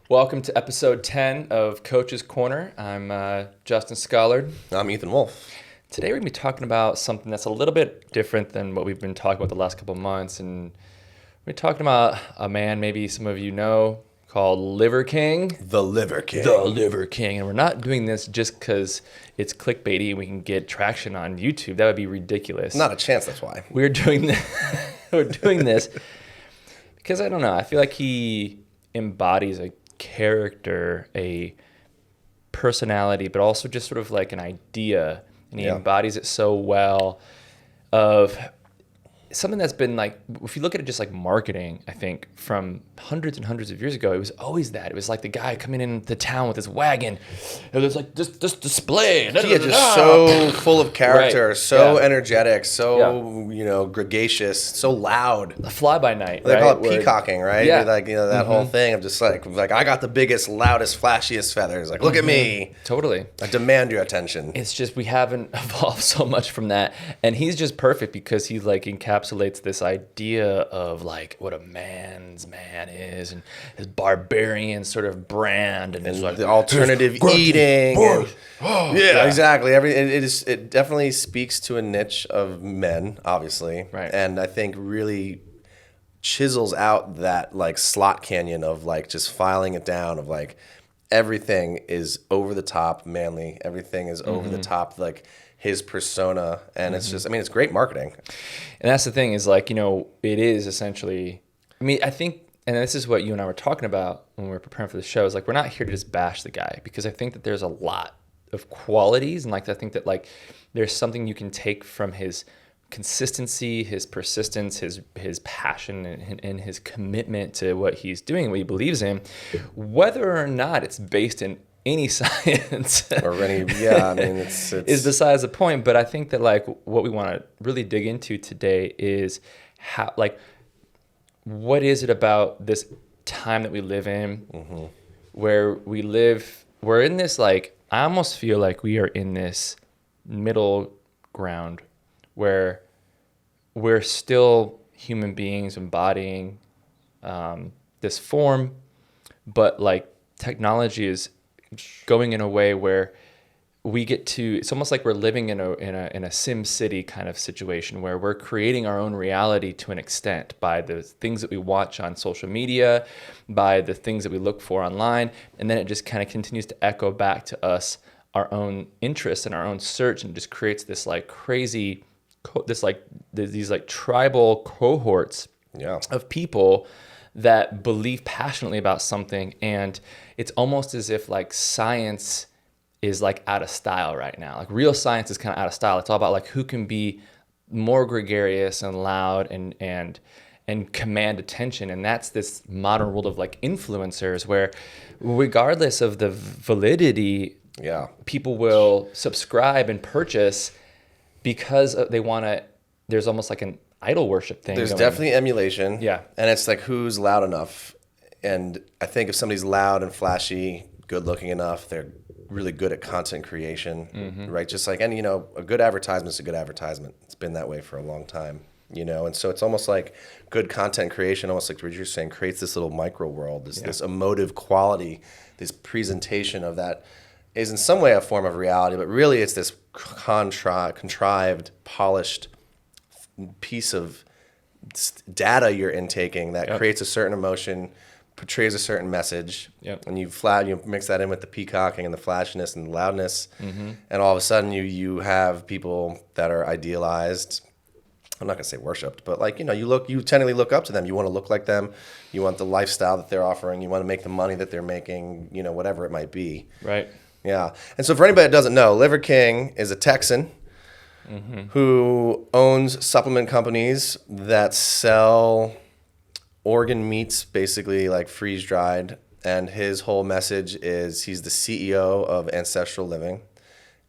Welcome to episode 10 of Coach's Corner. I'm Justin Schollard. I'm Ethan Wolf. Today we're going to be talking about something that's a little bit different than what we've been talking about the last couple of months. And we're talking about a man maybe some of you know called Liver King. The Liver King. The Liver King. And we're not doing this just because it's clickbaity and we can get traction on YouTube. That would be ridiculous. Not a chance, that's why. We're doing this, we're doing this because, I don't know, I feel like he embodies a character, a personality, but also just sort of like an idea, and he embodies it so well of something that's been like, if you look at it just like marketing, I think from hundreds and hundreds of years ago, it was always that. It was like the guy coming into town with his wagon. It was like this display. Yeah, just so full of character, Right. so energetic, so, gregarious, so loud. A fly-by-night, They right? call it peacocking, right? Yeah. Like, that whole thing of just like I got the biggest, loudest, flashiest feathers. Like, look at me. Totally. I demand your attention. It's just we haven't evolved so much from that, and he's just perfect because he like encapsulates this idea of like what a man's man is, and his barbarian sort of brand, and his like the alternative eating. Exactly. It definitely speaks to a niche of men, obviously, Right. And I think really chisels out that like slot canyon of like just filing it down of like everything is over the top manly, everything is over the top like his persona, and it's just, I mean, it's great marketing. And that's the thing is like, it is essentially, I mean, I think, and this is what you and I were talking about when we were preparing for the show, is like, we're not here to just bash the guy, because I think that there's a lot of qualities, and like, I think that like, there's something you can take from his consistency, his persistence, his passion, and his commitment to what he's doing, what he believes in, whether or not it's based in any science Or any, I mean, it's is besides the point. But I think that like what we want to really dig into today is how, like, what is it about this time that we live in, where we're in this, like, I almost feel like we are in this middle ground where we're still human beings embodying this form, but like technology is going in a way where we get to, it's almost like we're living in a Sim City kind of situation where we're creating our own reality to an extent by the things that we watch on social media, by the things that we look for online, and then it just kind of continues to echo back to us our own interests and our own search, and just creates this like crazy, these like tribal cohorts of people that believe passionately about something. And it's almost as if like science is like out of style right now. Like real science is kind of out of style. It's all about like who can be more gregarious and loud and command attention. And that's this modern world of like influencers, where regardless of the validity, people will subscribe and purchase because they want to, there's almost like an idol worship thing. There's definitely emulation. Yeah. And it's like, who's loud enough? And I think if somebody's loud and flashy, good looking enough, they're really good at content creation, right? Just like, and a good advertisement's a good advertisement. It's been that way for a long time, and so it's almost like good content creation, almost like what you're saying, creates this little micro world, this emotive quality, this presentation of that is in some way a form of reality, but really it's this contrived, polished piece of data you're intaking that creates a certain emotion, portrays a certain message, and you mix that in with the peacocking and the flashiness and the loudness, and all of a sudden you have people that are idealized. I'm not gonna say worshipped, but like you tentatively look up to them. You want to look like them. You want the lifestyle that they're offering. You want to make the money that they're making. Whatever it might be. Right. Yeah. And so for anybody that doesn't know, Liver King is a Texan who owns supplement companies that sell organ meats, basically like freeze dried. And his whole message is he's the CEO of Ancestral Living,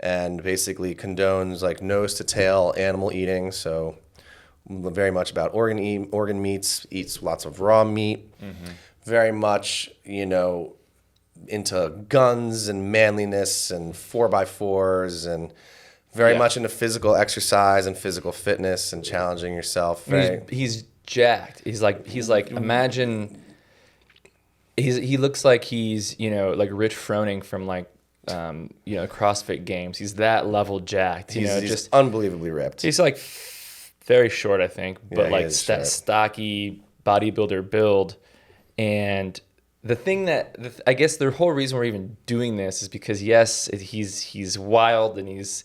and basically condones like nose to tail animal eating. So very much about organ meats, eats lots of raw meat, very much, into guns and manliness and 4x4s, and very much into physical exercise and physical fitness and challenging yourself. He's jacked. He's like imagine he looks like he's, like Rich Froning from like, CrossFit Games. He's that level jacked. He's just unbelievably ripped. He's like very short, I think, but like short. stocky bodybuilder build. And the thing that I guess the whole reason we're even doing this is because yes, he's wild and he's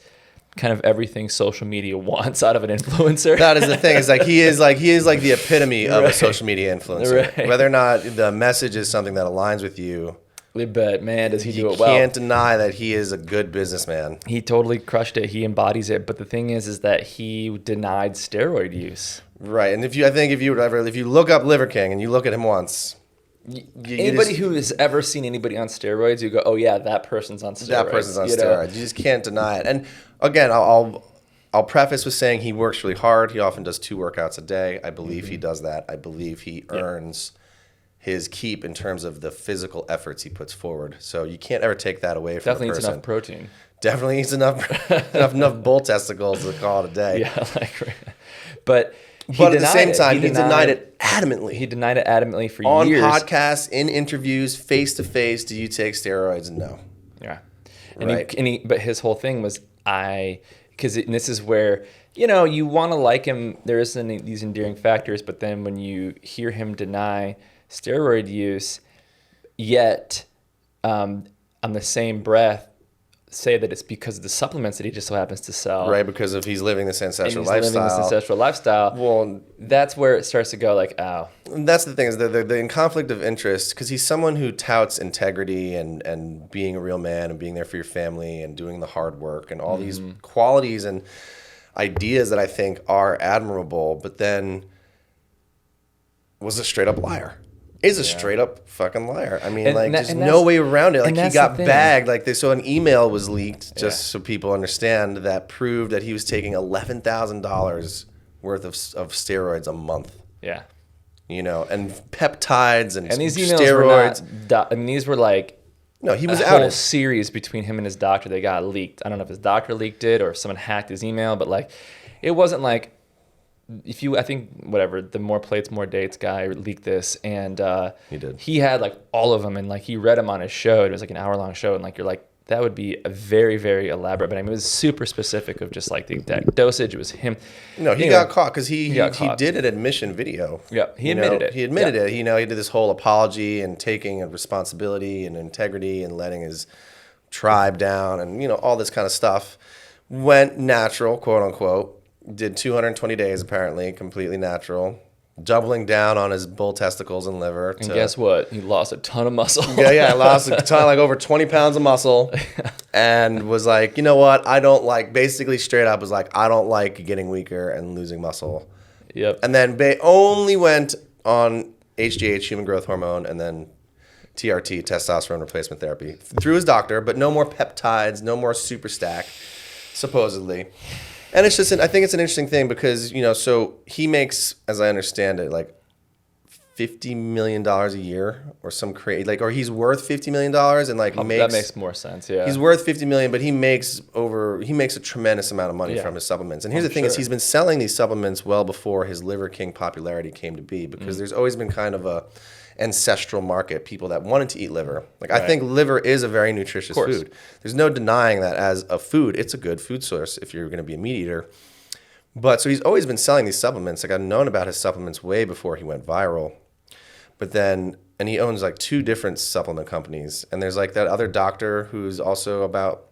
kind of everything social media wants out of an influencer. That is the thing. Is like he is like the epitome of a social media influencer. Right. Whether or not the message is something that aligns with you. But man, does he do it well? You can't deny that he is a good businessman. He totally crushed it. He embodies it. But the thing is that he denied steroid use. Right. And if you look up Liver King and you look at him once, anybody who has ever seen anybody on steroids, you go, oh yeah, that person's on steroids. That person's on steroids. You just can't deny it. And again, I'll preface with saying he works really hard. He often does 2 workouts a day. I believe he does that. I believe he earns his keep in terms of the physical efforts he puts forward. So you can't ever take that away from Definitely a person. Eats enough protein. Definitely eats enough bull testicles to call it a day. Yeah, but at the same time, he denied it adamantly. He denied it adamantly for On years. podcasts, in interviews, face to face. Do you take steroids? No. Yeah. Right. But his whole thing was because this is where you want to like him. There isn't these endearing factors, but then when you hear him deny steroid use, yet on the same breath say that it's because of the supplements that he just so happens to sell. Right, because if he's living this ancestral lifestyle. Well, that's where it starts to go like, ow. That's the thing is they're in conflict of interest because he's someone who touts integrity and being a real man and being there for your family and doing the hard work and all these qualities and ideas that I think are admirable, but then was a straight up liar. Is a straight up fucking liar. I mean, there's no way around it. Like, he got bagged. Like, so an email was leaked, just so people understand, that proved that he was taking $11,000 worth of steroids a month. Yeah. And peptides and these emails steroids. Were not, these were like he was a outed. whole series between him and his doctor. They got leaked. I don't know if his doctor leaked it or if someone hacked his email, but it wasn't like. I think the more plates, more dates guy leaked this, and he did. He had all of them, and he read them on his show. It was an hour-long show, and you're like, that would be a very, very elaborate. But I mean, it was super specific of just the exact dosage. It was him. No, he got caught because he did an admission video. Yeah, he admitted it. He admitted it. He did this whole apology and taking a responsibility and integrity and letting his tribe down and all this kind of stuff. Went natural, quote unquote. Did 220 days, apparently, completely natural, doubling down on his bull testicles and liver. And guess what? He lost a ton of muscle. Yeah, lost a ton, over 20 pounds of muscle, and was like, you know what? I don't basically straight up was like, I don't like getting weaker and losing muscle. Yep. And then only went on HGH, human growth hormone, and then TRT, testosterone replacement therapy, through his doctor, but no more peptides, no more super stack, supposedly. And it's just, I think it's an interesting thing because, so he makes, as I understand it, $50 million a year or some crazy, or he's worth $50 million and he makes. That makes more sense, yeah. He's worth $50 million, but he makes a tremendous amount of money from his supplements. And here's the thing is he's been selling these supplements well before his Liver King popularity came to be because there's always been kind of a ancestral market, people that wanted to eat liver. I think liver is a very nutritious food. There's no denying that as a food, it's a good food source if you're going to be a meat eater. But so he's always been selling these supplements. I've known about his supplements way before he went viral. But then, and he owns 2 different supplement companies. And there's that other doctor who's also about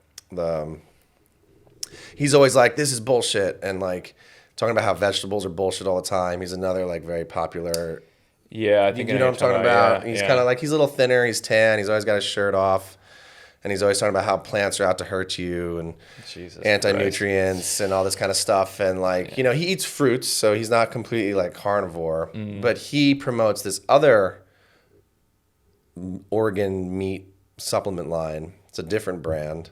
he's always this is bullshit. And talking about how vegetables are bullshit all the time. He's another very popular. Yeah, I think you know what I'm talking about. Yeah, he's kind of he's a little thinner. He's tan. He's always got his shirt off, and he's always talking about how plants are out to hurt you and anti-nutrients and all this kind of stuff. And he eats fruits, so he's not completely carnivore, but he promotes this other organ meat supplement line. It's a different brand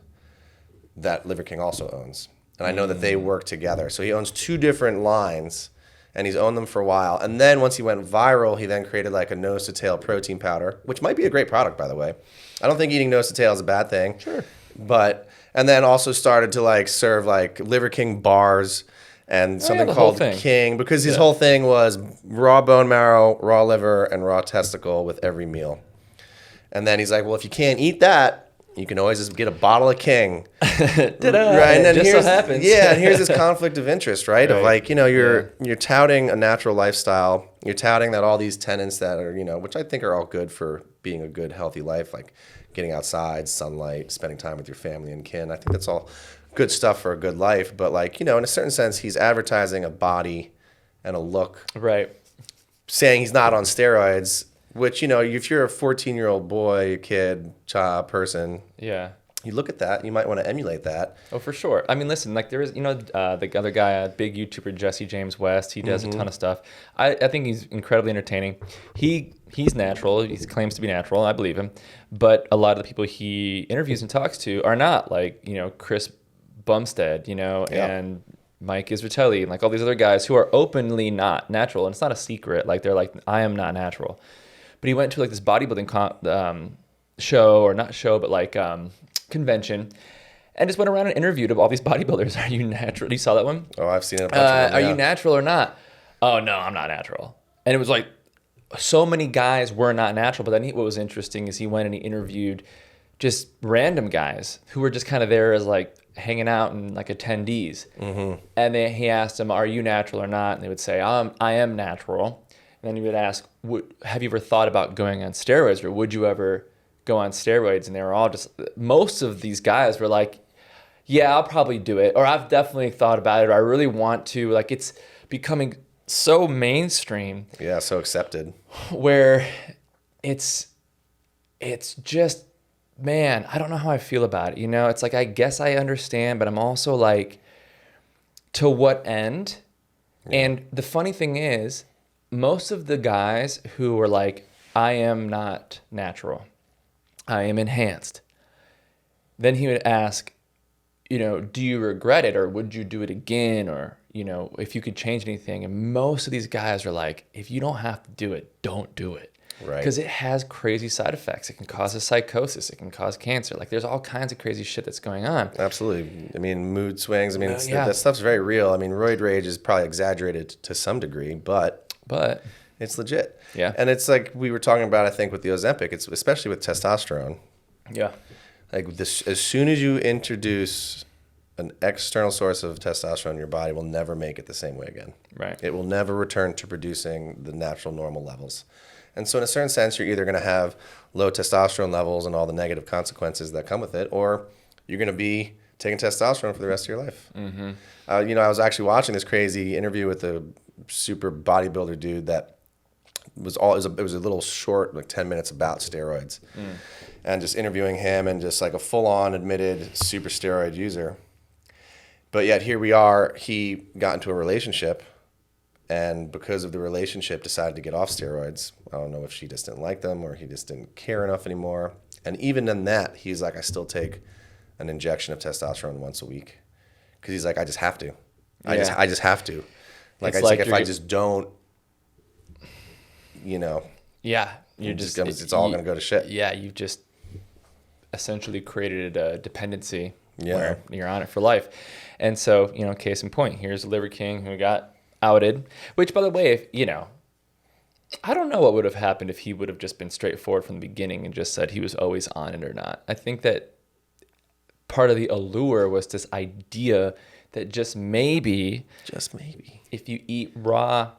that Liver King also owns, and I know that they work together. So he owns 2 different lines. And he's owned them for a while. And then once he went viral, he then created a nose to tail protein powder, which might be a great product, by the way. I don't think eating nose to tail is a bad thing. Sure. And then also started to serve Liver King bars and something called King, because his whole thing was raw bone marrow, raw liver, and raw testicle with every meal. And then he's like, well, if you can't eat that, you can always just get a bottle of King. Ta-da! Right? And then Just so here's, happens. yeah, and here's this conflict of interest, right? Of Right. like, you're touting a natural lifestyle. You're touting that all these tenets that are, which I think are all good for being a good, healthy life, like getting outside, sunlight, spending time with your family and kin. I think that's all good stuff for a good life. But like, in a certain sense, he's advertising a body and a look. Right. Saying he's not on steroids, which, if you're a 14-year-old boy, kid, child, person, Yeah. you look at that, you might want to emulate that. Oh, for sure. I mean, listen, like there is, the other guy, big YouTuber, Jesse James West, he does a ton of stuff. I think he's incredibly entertaining. He's natural. He claims to be natural. I believe him. But a lot of the people he interviews and talks to are not, like, Chris Bumstead, and Mike Isratelli, and like all these other guys who are openly not natural. And it's not a secret. Like, they're like, I am not natural. But he went to like this bodybuilding show, or not show, but like convention, and just went around and interviewed all these bodybuilders. Are you natural? You saw that one? Oh, I've seen it a bunch of them, Are yeah. you natural or not? Oh, no, I'm not natural. And it was like so many guys were not natural. But then what was interesting is he went and he interviewed just random guys who were just kind of there as like hanging out and like attendees. Mm-hmm. And then he asked them, are you natural or not? And they would say, I am natural. And then he would ask, have you ever thought about going on steroids, or would you ever go on steroids? And they were all just, most of these guys were like, yeah, I'll probably do it. Or I've definitely thought about it. Or I really want to. Like, it's becoming so mainstream. Yeah, so accepted. Where it's just, man, I don't know how I feel about it. It's like, I guess I understand, but I'm also like, to what end? Yeah. And the funny thing is, most of the guys who were like, I am not natural, I am enhanced, then he would ask, do you regret it, or would you do it again, or, if you could change anything? And most of these guys are like, if you don't have to do it, don't do it. Right. Because it has crazy side effects. It can cause a psychosis. It can cause cancer. Like, there's all kinds of crazy shit that's going on. Absolutely. I mean, mood swings. I mean, that stuff's very real. I mean, roid rage is probably exaggerated to some degree, but it's legit. Yeah. And it's like we were talking about, I think, with the Ozempic, it's especially with testosterone. Yeah. Like, this, as soon as you introduce an external source of testosterone, your body will never make it the same way again. Right. It will never return to producing the natural normal levels. And so in a certain sense, you're either going to have low testosterone levels and all the negative consequences that come with it, or you're going to be taking testosterone for the rest of your life. Mm-hmm. I was actually watching this crazy interview with a super bodybuilder dude that it was a little short, like 10 minutes about steroids. And just interviewing him, and just like a full-on admitted super steroid user. But yet here we are, he got into a relationship, and because of the relationship decided to get off steroids. I don't know if she just didn't like them, or he just didn't care enough anymore. And even in that, he's like, I still take an injection of testosterone once a week. Because he's like, I just have to. I just have to. Like, if I just don't, Yeah. it's all going to go to shit. Yeah, you've just essentially created a dependency where you're on it for life. And so, case in point, here's the Liver King who got outed, which, by the way, I don't know what would have happened if he would have just been straightforward from the beginning and just said he was always on it or not. I think that part of the allure was this idea that just maybe, if you eat raw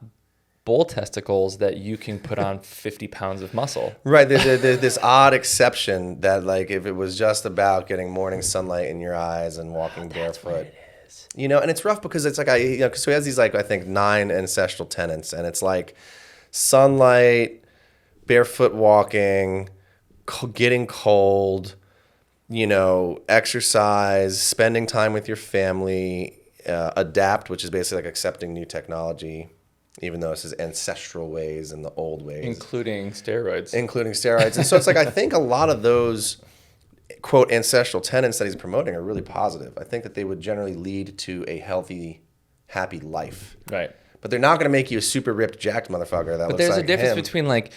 bull testicles, that you can put on 50 pounds of muscle. Right. There's this odd exception that, like, if it was just about getting morning sunlight in your eyes and walking barefoot. And it's rough because it's like, so he has these, like, I think 9 ancestral tenets, and it's like sunlight, barefoot walking, getting cold, exercise, spending time with your family, adapt, which is basically like accepting new technology, even though this is ancestral ways and the old ways. Including steroids. And so it's like, I think a lot of those, quote, ancestral tenets that he's promoting are really positive. I think that they would generally lead to a healthy, happy life. Right. But they're not going to make you a super ripped, jacked motherfucker that looks like him. But there's a difference between, like,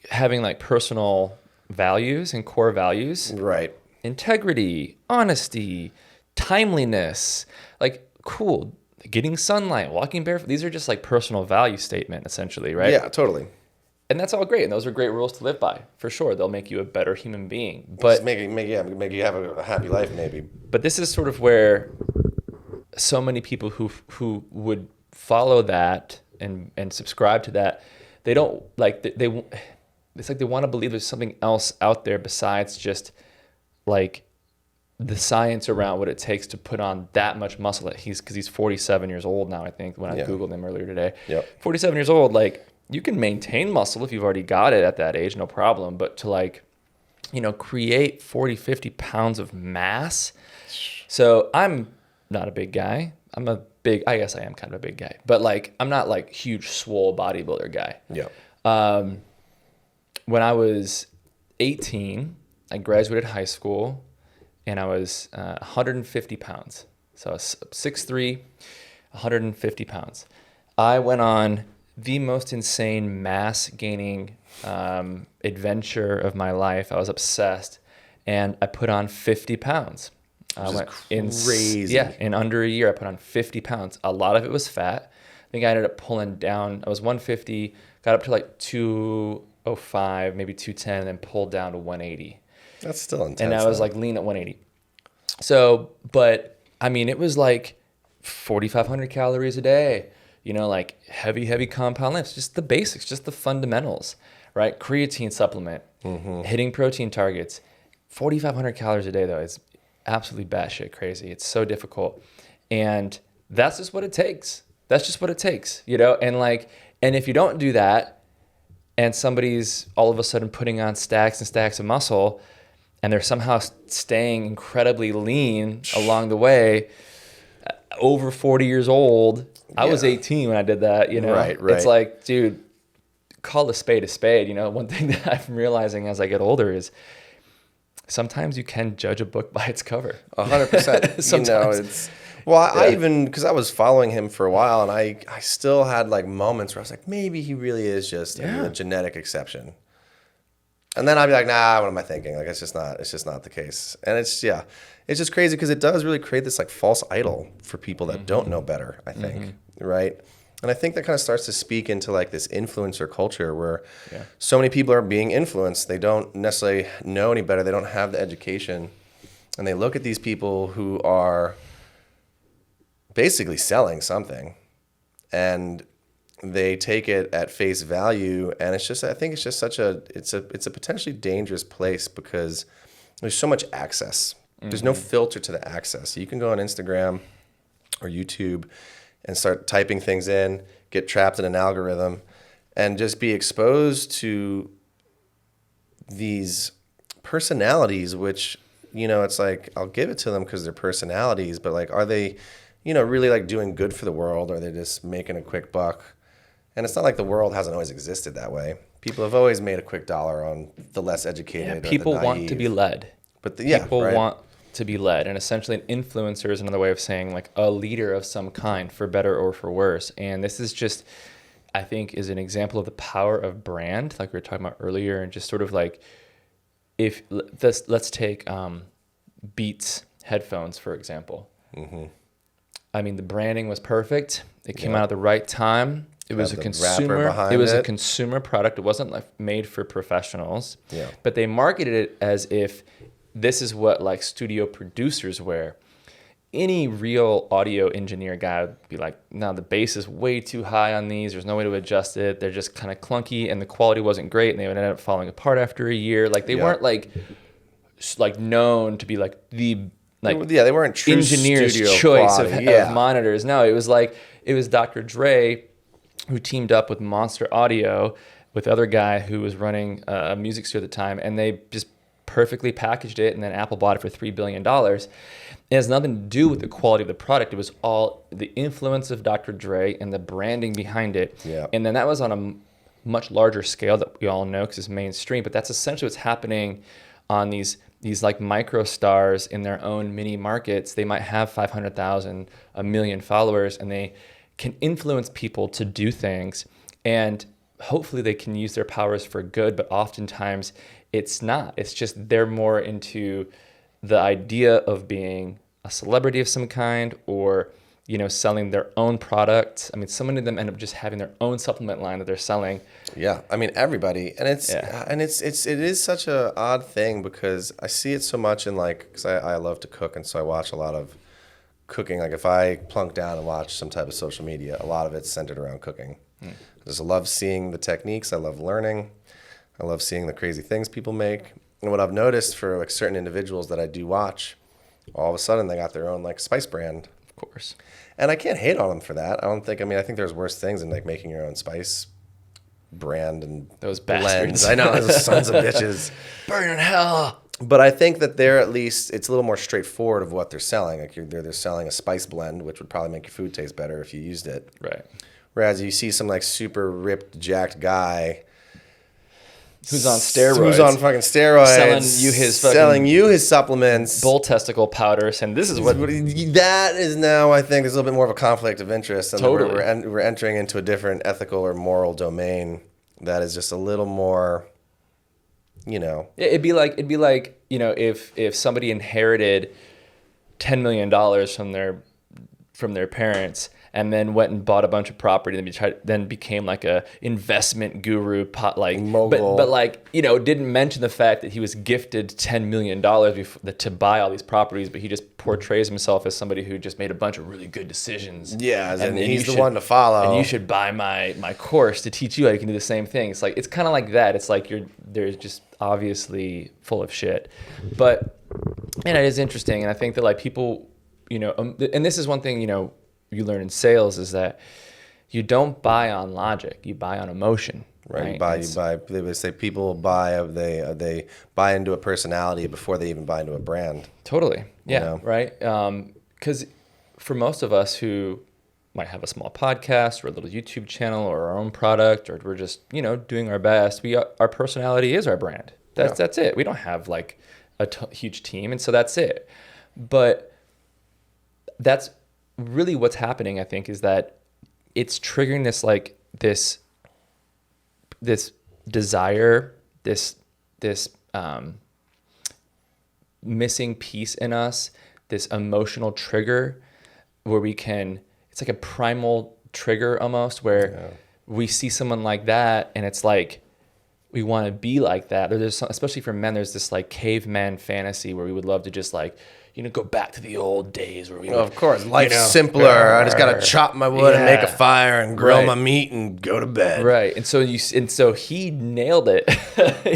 having, like, personal values and core values. Right. Integrity, honesty, timeliness. Like, cool. Getting sunlight, walking barefoot. These are just like personal value statement, essentially, right? Yeah, totally. And that's all great. And those are great rules to live by, for sure. They'll make you a better human being. Just But make you have a happy life, maybe. but this is sort of where so many people who would follow that and subscribe to that, they don't like they it's like they want to believe there's something else out there besides just like the science around what it takes to put on that much muscle. Because he's 47 years old now, I think, when I Googled him earlier today. Yep. 47 years old, like, you can maintain muscle if you've already got it at that age, no problem. But to, like, you know, create 40, 50 pounds of mass. So I'm not a big guy. I guess I am kind of a big guy. But, like, I'm not, like, huge, swole bodybuilder guy. Yeah. When I was 18, I graduated high school, and I was 150 pounds. So I was 6'3", 150 pounds. I went on the most insane mass gaining adventure of my life. I was obsessed, and I put on 50 pounds. Crazy. In under a year, I put on 50 pounds. A lot of it was fat. I think I ended up pulling down. I was 150, got up to like 205, maybe 210, and then pulled down to 180. That's still intense. And I was like lean at 180. So, but I mean, it was like 4,500 calories a day, you know, like heavy compound lifts, just the basics, just the fundamentals, right? Creatine supplement, hitting protein targets. 4,500 calories a day, though, is absolutely batshit crazy. It's so difficult. And that's just what it takes. That's just what it takes, you know? And like, and if you don't do that and somebody's all of a sudden putting on stacks and stacks of muscle and they're somehow staying incredibly lean along the way, over 40 years old, I was 18 when I did that, you know? Right. It's like, dude, call a spade, you know? One thing that I'm realizing as I get older is sometimes you can judge a book by its cover. 100%. Sometimes. You know, it's... Well, I even, because I was following him for a while, and I still had like moments where I was like, maybe he really is just a genetic exception. And then I'd be like, nah, what am I thinking? Like, it's just not the case. And it's just crazy because it does really create this like false idol for people that don't know better, I think, right? And I think that kind of starts to speak into like this influencer culture where so many people are being influenced. They don't necessarily know any better. They don't have the education. And they look at these people who are basically selling something, and they take it at face value. And it's just, I think it's just it's a potentially dangerous place because there's so much access. There's no filter to the access. So you can go on Instagram or YouTube and start typing things in, get trapped in an algorithm, and just be exposed to these personalities, which, you know, it's like, I'll give it to them because they're personalities, but like, are they, you know, really like doing good for the world, or are they just making a quick buck? And it's not like the world hasn't always existed that way. People have always made a quick dollar on the less educated. Yeah, people or the naive. want to be led. But people want to be led, and essentially an influencer is another way of saying like a leader of some kind, for better or for worse. And this is just, I think, is an example of the power of brand, like we were talking about earlier, and just sort of like, if let's take Beats headphones, for example. I mean, the branding was perfect. It came out at the right time. It was a consumer. It was a consumer product. It wasn't like made for professionals. Yeah. But they marketed it as if this is what like studio producers wear. Any real audio engineer guy would be like, no, the bass is way too high on these. There's no way to adjust it. They're just kind of clunky, and the quality wasn't great, and they would end up falling apart after a year. Like they weren't like known to be like the they weren't true engineer's choice of monitors. No, it was Dr. Dre who teamed up with Monster Audio with other guy who was running a music store at the time, and they just perfectly packaged it, and then Apple bought it for $3 billion. It has nothing to do with the quality of the product. It was all the influence of Dr. Dre and the branding behind it. Yeah. And then that was on a much larger scale that we all know because it's mainstream, but that's essentially what's happening on these like micro stars in their own mini markets. They might have 500,000, 1 million followers, and they can influence people to do things, and hopefully they can use their powers for good, but oftentimes it's not. It's just they're more into the idea of being a celebrity of some kind, or selling their own products. I mean, so many of them end up just having their own supplement line that they're selling. Yeah, I mean everybody, and it is such a odd thing because I see it so much in because I love to cook, and so I watch a lot of cooking. Like if I plunk down and watch some type of social media, a lot of it's centered around cooking. I just love seeing the techniques. I love learning. I love seeing the crazy things people make. And what I've noticed for certain individuals that I do watch, all of a sudden they got their own spice brand. Of course. And I can't hate on them for that. I think there's worse things than making your own spice brand and those blends. bastards. I know, those sons of bitches. Burn in hell. But I think that they're at least, it's a little more straightforward of what they're selling. Like they're selling a spice blend, which would probably make your food taste better if you used it. Right. Whereas you see some super ripped, jacked guy who's on steroids. Who's on fucking steroids. Selling you his supplements. Bull testicle powders. And this is what... That is now, I think, there's a little bit more of a conflict of interest. And totally. We're entering into a different ethical or moral domain that is just a little more, It'd be like, if somebody inherited $10 million from their parents and then went and bought a bunch of property and then became a investment guru, mogul. but didn't mention the fact that he was gifted $10 million to buy all these properties, but he just portrays himself as somebody who just made a bunch of really good decisions. Yeah, and he's the one to follow. And you should buy my course to teach you how you can do the same thing. It's kind of like that. It's like they're just obviously full of shit. But, and it is interesting. And I think that people, and this is one thing, you learn in sales is that you don't buy on logic, you buy on emotion. Right. You buy. They would say people buy. They buy into a personality before they even buy into a brand. Totally. Yeah. Right. Because for most of us who might have a small podcast or a little YouTube channel or our own product, or we're just doing our best, our personality is our brand. That's it. We don't have a huge team, and so that's it. But that's really what's happening, I think, is that it's triggering this desire, this missing piece in us, this emotional trigger where it's like a primal trigger almost, where we see someone like that and it's we want to be like that. Especially for men, there's this caveman fantasy where we would love to just go back to the old days where we would, of course, life's simpler. I just got to chop my wood and make a fire and grill my meat and go to bed. Right. And so he nailed it.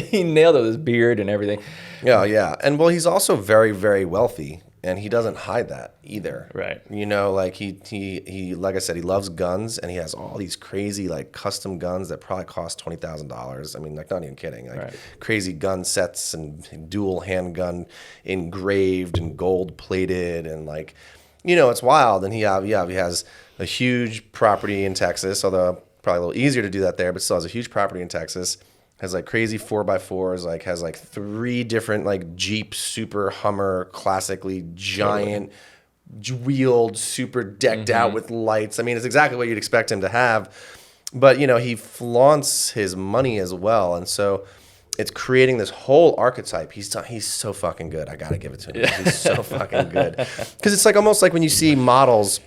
He nailed it with his beard and everything. Yeah. And he's also very, very wealthy, and he doesn't hide that either. Right. He like I said, he loves guns, and he has all these crazy custom guns that probably cost $20,000. I mean, not even kidding. Crazy gun sets and dual handgun engraved and gold plated, and it's wild. And he has a huge property in Texas, although probably a little easier to do that there, but still has a huge property in Texas. Has crazy 4x4s, has 3 different Jeep Super Hummer, classically giant, wheeled, super decked out with lights. I mean, it's exactly what you'd expect him to have. But, he flaunts his money as well. And so it's creating this whole archetype. He's so fucking good. I got to give it to him. He's so fucking good. Because it's almost like when you see models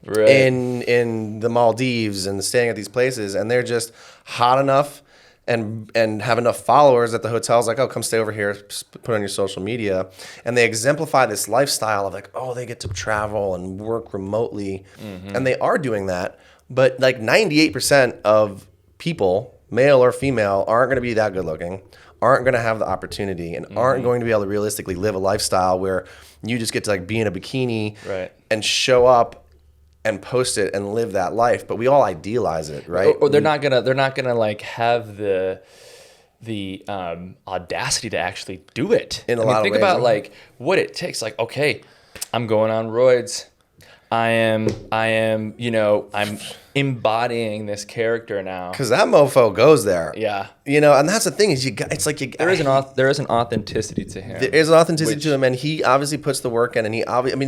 in the Maldives and staying at these places, and they're just hot enough and have enough followers that the hotel's come stay over here, put on your social media. And they exemplify this lifestyle of they get to travel and work remotely. Mm-hmm. And they are doing that. But 98% of people, male or female, aren't going to be that good looking, aren't going to have the opportunity, and aren't going to be able to realistically live a lifestyle where you just get to be in a bikini and show up and post it and live that life. But we all idealize it, right? Or they're not gonna have the audacity to actually do it. In a lot of ways. Think about what it takes. Okay, I'm going on roids. I am, I'm embodying this character now. Because that mofo goes there. Yeah. And that's the thing is there is an authenticity to him. There is an authenticity to him, and he obviously puts the work in, and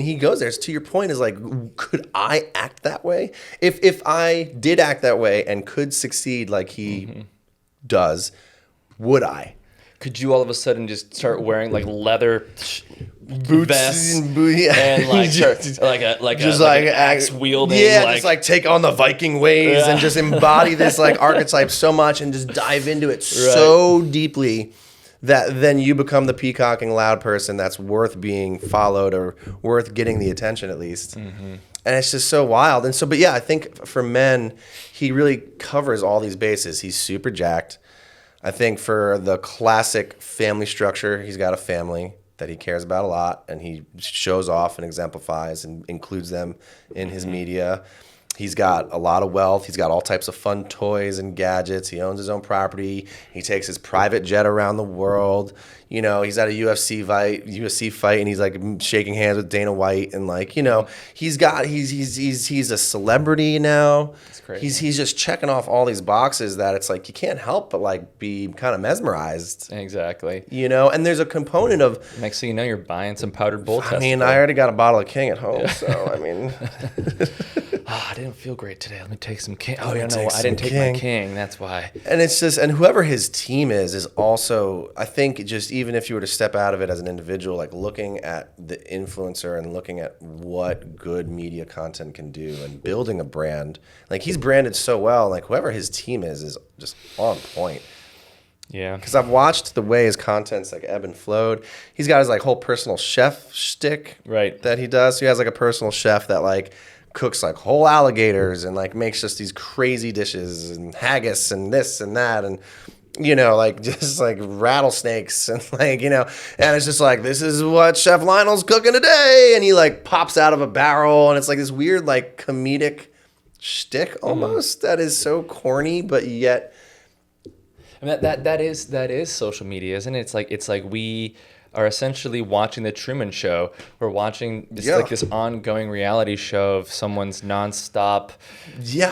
he goes there. So to your point is could I act that way? If I did act that way and could succeed like he does, would I? Could you all of a sudden just start wearing leather boots vests and like an axe wielding. Yeah, just like take on the Viking ways and just embody this like archetype so much and just dive into it so deeply that then you become the peacocking loud person that's worth being followed or worth getting the attention at least. Mm-hmm. And it's just so wild. And so, but yeah, I think for men, he really covers all these bases. He's super jacked. I think for the classic family structure, he's got a family that he cares about a lot, and he shows off and exemplifies and includes them in his media. He's got a lot of wealth. He's got all types of fun toys and gadgets. He owns his own property. He takes his private jet around the world. You know, he's at a UFC fight, and he's like shaking hands with Dana White, and like, you know, he's a celebrity now. That's crazy. He's just checking off all these boxes that it's like you can't help but like be kind of mesmerized. Exactly. You know, and there's a component of next thing you know, you're buying some powdered bull test. I mean, I already got a bottle of King at home, so I mean. I didn't feel great today. Let me take some King. Oh, yeah, no, I didn't take my King. That's why. And it's just, and whoever his team is also, I think, just even if you were to step out of it as an individual, like looking at the influencer and looking at what good media content can do and building a brand, like he's branded so well, like whoever his team is just on point. Yeah. Because I've watched the way his content's like ebb and flowed. He's got his like whole personal chef shtick that he does. So he has like a personal chef that like cooks like whole alligators and like makes just these crazy dishes and haggis and this and that and you know like just like rattlesnakes and like you know and it's just like this is what Chef Lionel's cooking today and he like pops out of a barrel and it's like this weird like comedic shtick almost that is so corny but yet I mean, that is social media, isn't it? It's like we are essentially watching the Truman Show. We're watching like this ongoing reality show of someone's nonstop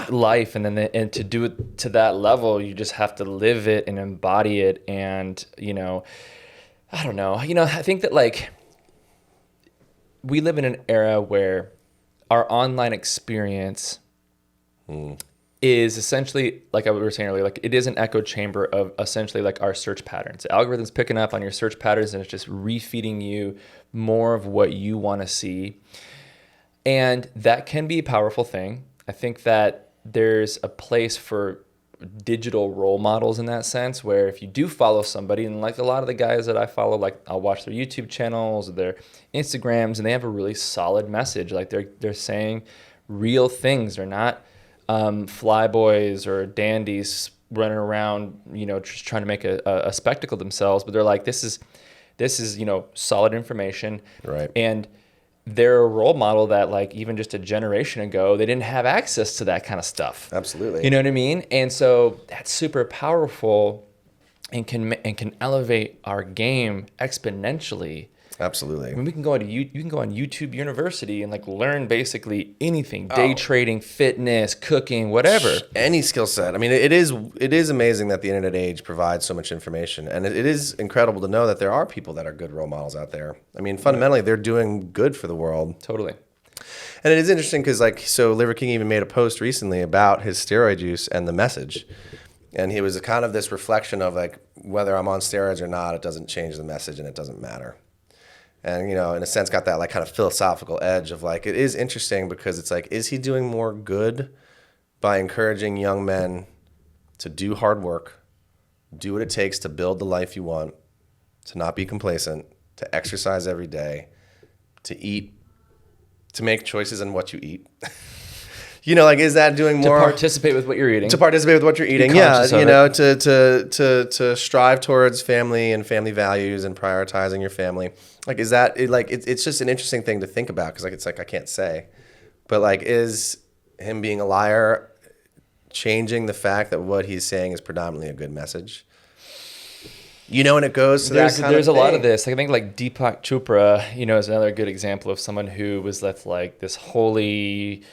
life, and then and to do it to that level, you just have to live it and embody it. And you know, I don't know. You know, I think that like we live in an era where our online experience is essentially, like we were saying earlier, like it is an echo chamber of essentially like our search patterns. The algorithm's picking up on your search patterns and it's just refeeding you more of what you want to see. And that can be a powerful thing. I think that there's a place for digital role models in that sense, where if you do follow somebody, and like a lot of the guys that I follow, like I'll watch their YouTube channels or their Instagrams, and they have a really solid message. Like they're saying real things. They're not flyboys or dandies running around, you know, just trying to make a spectacle of themselves. But they're like, this is, you know, solid information. Right. And they're a role model that like even just a generation ago, they didn't have access to that kind of stuff. Absolutely. You know what I mean? And so that's super powerful and can elevate our game exponentially. Absolutely. I mean, you can go on YouTube University and like learn basically anything, day trading, fitness, cooking, whatever. Any skill set. I mean, it is amazing that the internet age provides so much information. And it is incredible to know that there are people that are good role models out there. I mean, fundamentally, they're doing good for the world. Totally. And it is interesting because like, so Liver King even made a post recently about his steroid use and the message. And he was kind of this reflection of like, whether I'm on steroids or not, it doesn't change the message and it doesn't matter. And, you know, in a sense, got that like kind of philosophical edge of like, it is interesting because it's like, is he doing more good by encouraging young men to do hard work, do what it takes to build the life you want, to not be complacent, to exercise every day, to eat, to make choices in what you eat? You know, like, is that doing more? To participate with what you're eating. To participate with what you're eating, yeah. You know, to strive towards family and family values and prioritizing your family. Like, is that like it's just an interesting thing to think about because like it's like I can't say, but like, is him being a liar changing the fact that what he's saying is predominantly a good message? You know, and it goes to there's a lot of this. Like, I think like Deepak Chopra, you know, is another good example of someone who was left like this holy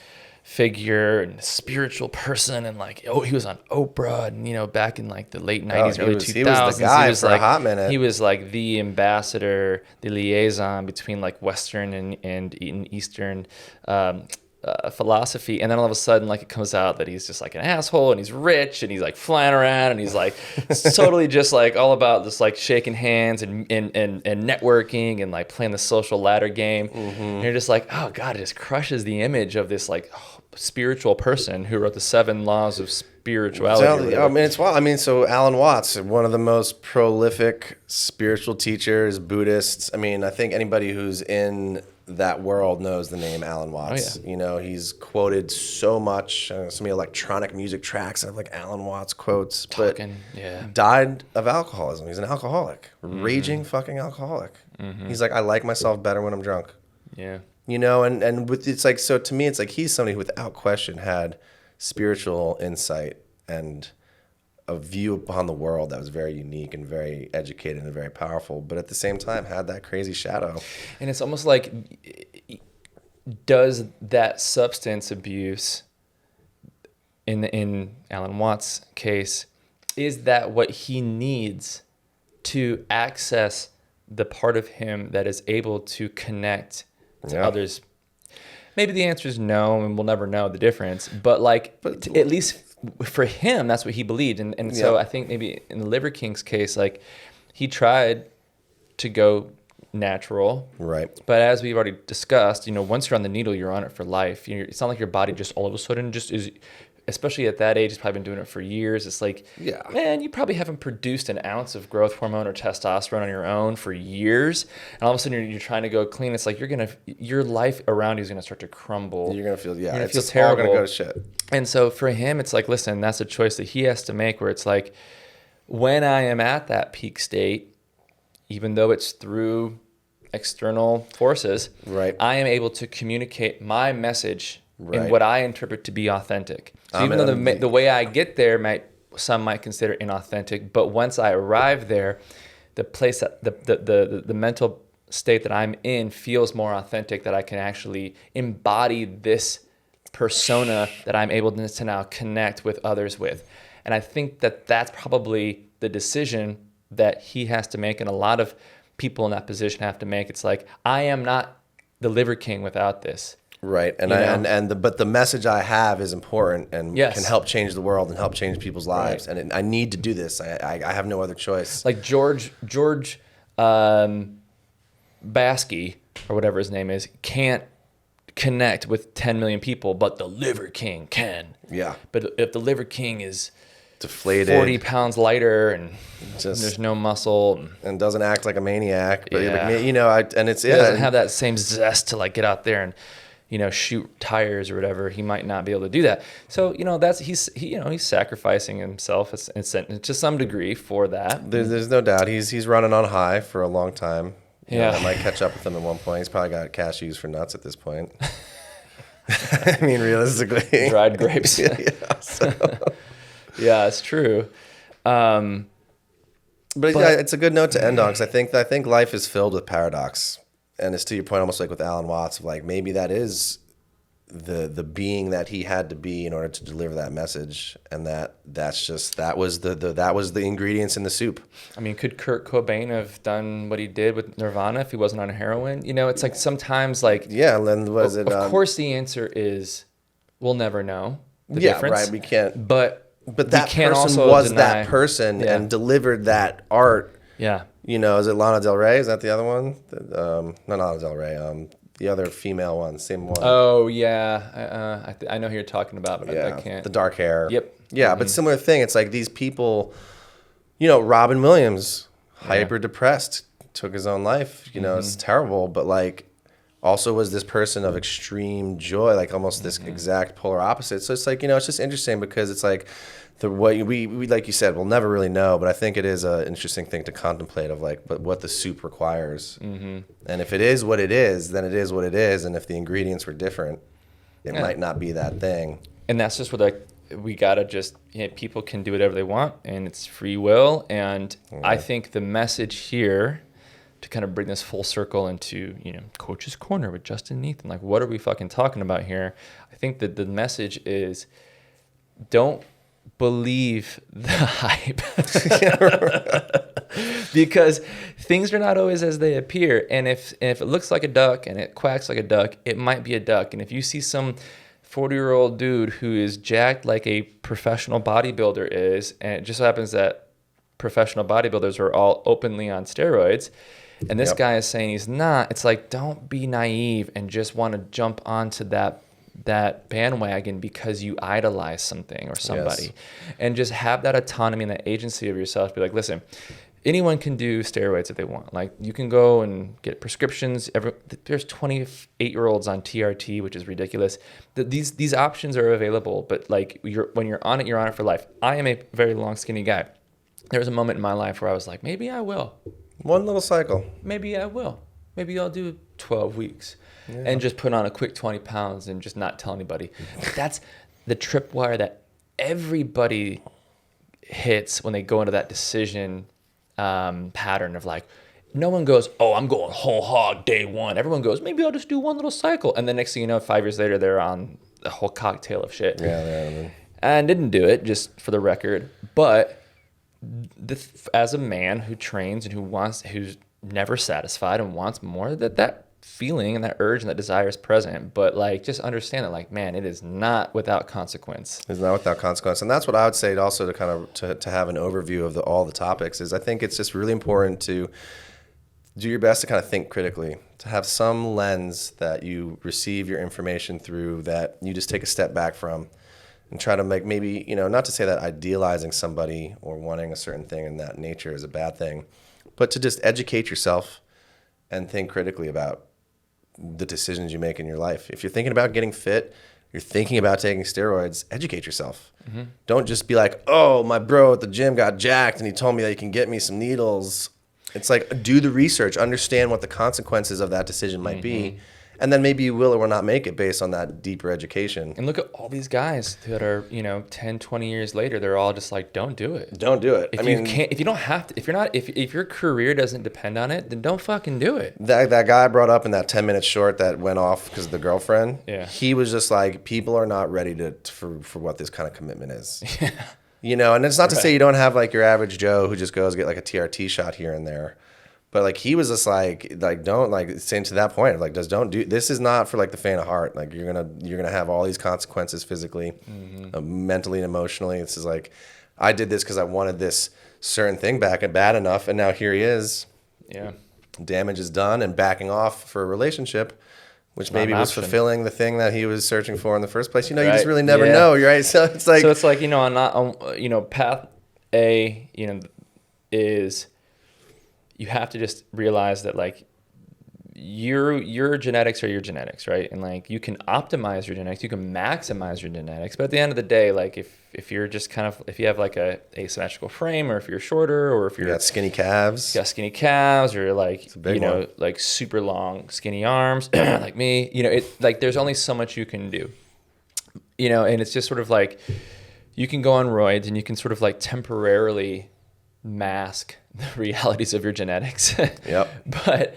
figure and spiritual person, and like, oh, he was on Oprah, and you know, back in like the late 90s, early 2000s. He was the guy for like, a hot minute. He was like the ambassador, the liaison between like Western and Eastern philosophy, and then all of a sudden, like, it comes out that he's just like an asshole, and he's rich, and he's like flying around, and he's like totally just like all about just like shaking hands and networking and like playing the social ladder game. And you're just like, oh God, it just crushes the image of this like spiritual person who wrote the 7 laws of spirituality. I mean, it's wild. I mean, so Alan Watts, one of the most prolific spiritual teachers, Buddhists. I mean, I think anybody who's in that world knows the name Alan Watts. You know, he's quoted so much. So many electronic music tracks have like Alan Watts quotes. But died of alcoholism. He's an alcoholic, raging fucking alcoholic. He's like, I like myself better when I'm drunk. Yeah. You know, and with, it's like, so to me, it's like he's somebody who without question had spiritual insight and a view upon the world that was very unique and very educated and very powerful, but at the same time had that crazy shadow. And it's almost like, does that substance abuse in Alan Watts' case, is that what he needs to access the part of him that is able to connect to others? Maybe the answer is no, and we'll never know the difference. But at least for him, that's what he believed. And so I think maybe in the Liver King's case, like, he tried to go natural. Right. But as we've already discussed, you know, once you're on the needle, you're on it for life. It's not like your body just all of a sudden just is, especially at that age, he's probably been doing it for years. It's like, man, you probably haven't produced an ounce of growth hormone or testosterone on your own for years. And all of a sudden you're trying to go clean. It's like your life around you is going to start to crumble. You're going to feel, it's just terrible. all going to go to shit. And so for him, it's like, listen, that's a choice that he has to make, where it's like, when I am at that peak state, even though it's through external forces, I am able to communicate my message in what I interpret to be authentic. So even though the way I get there some might consider inauthentic, but once I arrive there, the place that the mental state that I'm in feels more authentic, that I can actually embody this persona that I'm able to now connect with others with. And I think that that's probably the decision that he has to make, and a lot of people in that position have to make. It's like, I am not the Liver King without this. Right. And but the message I have is important and can help change the world and help change people's lives. Right. And I need to do this. I have no other choice. Like George Baskey, or whatever his name is, can't connect with 10 million people, but the Liver King can. Yeah. But if the Liver King is deflated, 40 pounds lighter, and there's no muscle, and doesn't act like a maniac, but he doesn't have that same zest to like get out there and, you know, shoot tires or whatever. He might not be able to do that. So, you know, he's sacrificing himself to some degree for that. There's no doubt he's running on high for a long time. I might catch up with him at one point. He's probably got cashews for nuts at this point. I mean, realistically, dried grapes. Yeah, it's true. But it's a good note to end on, because I think life is filled with paradox. And it's to your point, almost like with Alan Watts, of like, maybe that is the being that he had to be in order to deliver that message, and that was the ingredients in the soup. I mean, could Kurt Cobain have done what he did with Nirvana if he wasn't on heroin? You know, it's like sometimes like, and then of course the answer is we'll never know the difference. Right, we can't. But that person was that person and delivered that art. Yeah. You know, is it Lana Del Rey? Is that the other one? Not Lana Del Rey. The other female one, same one. Oh, yeah. I know who you're talking about, but I can't. The dark hair. Yep. Yeah, but similar thing. It's like these people, you know, Robin Williams, hyper depressed, took his own life. You know, it's terrible, but like also was this person of extreme joy, like almost this exact polar opposite. So it's like, you know, it's just interesting, because it's like, we like you said, we'll never really know, but I think it is an interesting thing to contemplate, of like, but what the soup requires. And if it is what it is, then it is what it is. And if the ingredients were different, it might not be that thing. And that's just where we gotta just, people can do whatever they want, and it's free will. And I think the message here, to kind of bring this full circle into, you know, Coach's Corner with Justin and Ethan, like, what are we fucking talking about here? I think that the message is, don't believe the hype. Because things are not always as they appear. And if it looks like a duck and it quacks like a duck, it might be a duck. And if you see some 40-year-old dude who is jacked like a professional bodybuilder is, and it just so happens that professional bodybuilders are all openly on steroids, and this guy is saying he's not. It's like, don't be naive and just want to jump onto that bandwagon because you idolize something or somebody, and just have that autonomy and that agency of yourself. Be like, listen, anyone can do steroids if they want. Like, you can go and get prescriptions. There's 28-year-olds on TRT, which is ridiculous. These options are available, but like, when you're on it for life. I am a very long, skinny guy. There was a moment in my life where I was like, maybe I will. One little cycle. Maybe I will. Maybe I'll do 12 weeks and just put on a quick 20 pounds and just not tell anybody. That's the tripwire that everybody hits when they go into that decision pattern of like, no one goes, oh, I'm going whole hog day one. Everyone goes, maybe I'll just do one little cycle. And then next thing you know, 5 years later, they're on a whole cocktail of shit. Yeah. And didn't do it, just for the record. But as a man who trains and who's never satisfied and wants more, that feeling and that urge and that desire is present. But like, just understand that, like, man, it is not without consequence. It's not without consequence. And that's what I would say also to kind of to have an overview of all the topics is I think it's just really important to do your best to kind of think critically, to have some lens that you receive your information through, that you just take a step back from, and try to make, maybe, not to say that idealizing somebody or wanting a certain thing in that nature is a bad thing, but to just educate yourself and think critically about the decisions you make in your life. If you're thinking about getting fit, you're thinking about taking steroids, educate yourself. Mm-hmm. Don't just be like, oh, my bro at the gym got jacked and he told me that he can get me some needles. It's like, do the research, understand what the consequences of that decision might be. And then maybe you will or will not make it based on that deeper education. And look at all these guys that are, 10, 20 years later, they're all just like, don't do it. Don't do it. If you don't have to, if your career doesn't depend on it, then don't fucking do it. That guy I brought up in that 10-minute short that went off because of the girlfriend, he was just like, people are not ready for what this kind of commitment is. Yeah. And it's not to say you don't have like your average Joe who just goes get like a TRT shot here and there. But like, he was just like don't, like, saying to that point, like, just don't do, this is not for like the faint of heart. Like, you're gonna have all these consequences physically, mentally and emotionally. This is like, I did this because I wanted this certain thing back and bad enough, and now here he is. Yeah, damage is done, and backing off for a relationship, which maybe was fulfilling the thing that he was searching for in the first place. You just really never know, right? So it's like, path A, is, you have to just realize that, like, your genetics are your genetics, right? And like, you can optimize your genetics, you can maximize your genetics, but at the end of the day, like, if you're just kind of, if you have like a asymmetrical frame, or if you're shorter, or if you got skinny calves, or like, like super long skinny arms, like me, like, there's only so much you can do, and it's just sort of like, you can go on roids and you can sort of like temporarily mask the realities of your genetics. But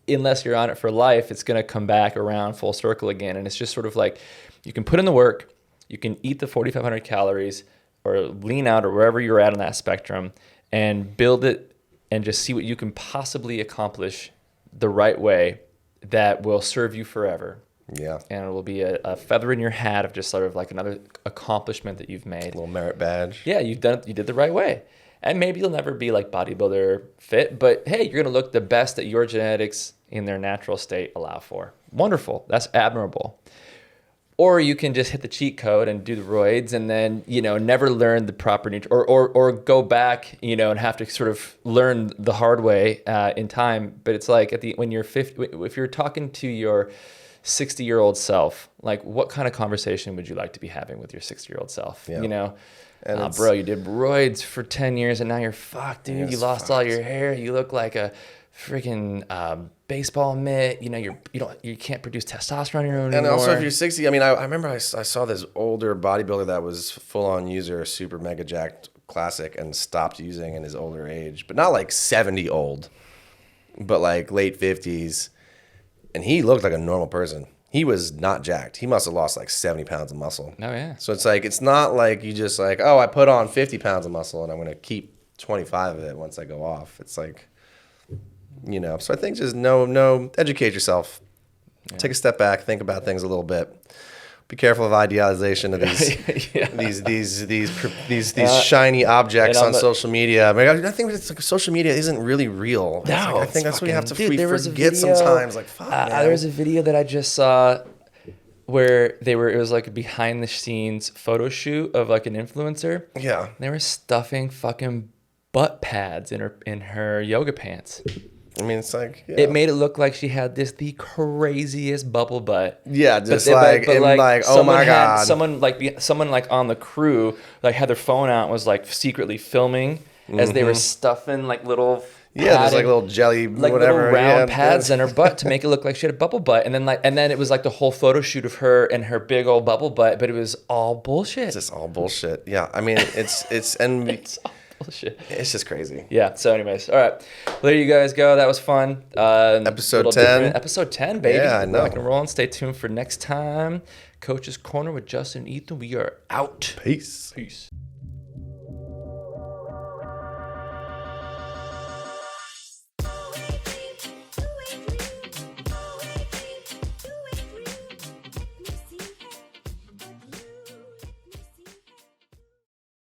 unless you're on it for life, it's going to come back around full circle again. And it's just sort of like, you can put in the work, you can eat the 4,500 calories or lean out or wherever you're at on that spectrum, and build it and just see what you can possibly accomplish the right way that will serve you forever. Yeah. And it will be a feather in your hat of just sort of like another accomplishment that you've made. A little merit badge. Yeah, you did the right way. And maybe you'll never be like bodybuilder fit, but hey, you're going to look the best that your genetics in their natural state allow for. Wonderful. That's admirable. Or you can just hit the cheat code and do the roids, and then, never learn the proper or go back, and have to sort of learn the hard way in time. But it's like when you're 50, if you're talking to your 60-year-old self, like, what kind of conversation would you like to be having with your 60-year-old self? Yeah. And bro, you did roids for 10 years and now you're fucked, dude. You lost all your hair. You look like a freaking baseball mitt. You can't produce testosterone on your own anymore. And also, if you're 60, I remember I saw this older bodybuilder that was full-on user, super mega jacked classic, and stopped using in his older age, but not like 70 old, but like late 50s. And he looked like a normal person. He was not jacked. He must have lost like 70 pounds of muscle. Oh, yeah. So it's like, it's not like you just like, oh, I put on 50 pounds of muscle and I'm going to keep 25 of it once I go off. It's like, so I think just educate yourself. Yeah. Take a step back, think about things a little bit. Be careful of idealization of these shiny objects on social media. I mean, I think it's like social media isn't really real. No, I think that's what we have to forget sometimes. Like, fuck, man. There was a video that I just saw where it was like a behind the scenes photo shoot of like an influencer. Yeah. They were stuffing fucking butt pads in her yoga pants. I mean, it's like, it made it look like she had the craziest bubble butt. Yeah, just oh my God. Someone like on the crew like had their phone out and was like secretly filming as they were stuffing like little there's like little jelly whatever little round pads in her butt to make it look like she had a bubble butt, and then it was like the whole photo shoot of her and her big old bubble butt, but it was all bullshit. It's just all bullshit. Yeah, I mean it's all bullshit. It's just crazy. Yeah. So, anyways, all right. Well, there you guys go. That was fun. Episode 10. Episode 10, baby. Yeah, I know. Rock and rolling. Stay tuned for next time. Coach's Corner with Justin and Ethan. We are out. Peace. Peace.